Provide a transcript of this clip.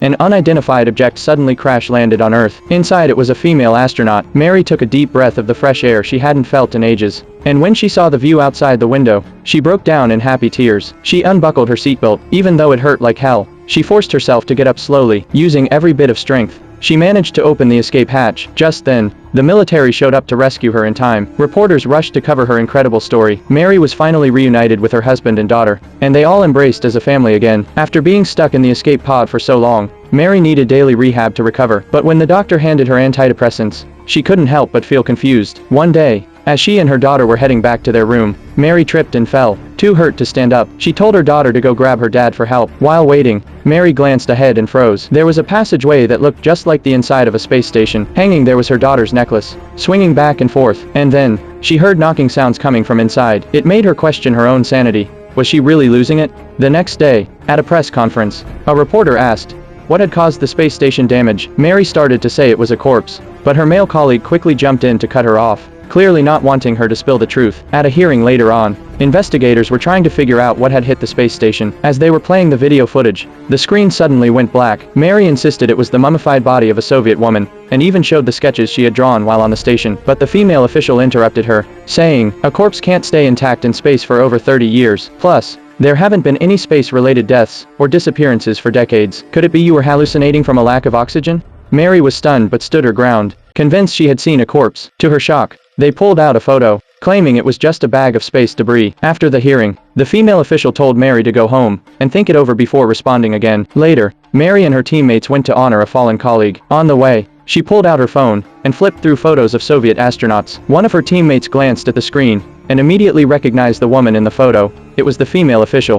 An unidentified object suddenly crash-landed on Earth. Inside it was a female astronaut. Mary took a deep breath of the fresh air she hadn't felt in ages. And when she saw the view outside the window, she broke down in happy tears. She unbuckled her seatbelt, even though it hurt like hell. She forced herself to get up slowly, using every bit of strength. She managed to open the escape hatch. Just then, the military showed up to rescue her in time. Reporters rushed to cover her incredible story. Mary was finally reunited with her husband and daughter, and they all embraced as a family again. After being stuck in the escape pod for so long, Mary needed daily rehab to recover. But when the doctor handed her antidepressants, she couldn't help but feel confused. One day, as she and her daughter were heading back to their room, Mary tripped and fell. Too hurt to stand up, she told her daughter to go grab her dad for help. While waiting, Mary glanced ahead and froze. There was a passageway that looked just like the inside of a space station. Hanging there was her daughter's necklace, swinging back and forth. And then, she heard knocking sounds coming from inside. It made her question her own sanity. Was she really losing it? The next day, at a press conference, a reporter asked what had caused the space station damage. Mary started to say it was a corpse, but her male colleague quickly jumped in to cut her off, clearly not wanting her to spill the truth. At a hearing later on, investigators were trying to figure out what had hit the space station. As they were playing the video footage, the screen suddenly went black. Mary insisted it was the mummified body of a Soviet woman, and even showed the sketches she had drawn while on the station. But the female official interrupted her, saying, "A corpse can't stay intact in space for over 30 years. Plus, there haven't been any space-related deaths or disappearances for decades. Could it be you were hallucinating from a lack of oxygen?" Mary was stunned but stood her ground, convinced she had seen a corpse. To her shock, they pulled out a photo, claiming it was just a bag of space debris. After the hearing, the female official told Mary to go home and think it over before responding again. Later, Mary and her teammates went to honor a fallen colleague. On the way, she pulled out her phone and flipped through photos of Soviet astronauts. One of her teammates glanced at the screen and immediately recognized the woman in the photo. It was the female official.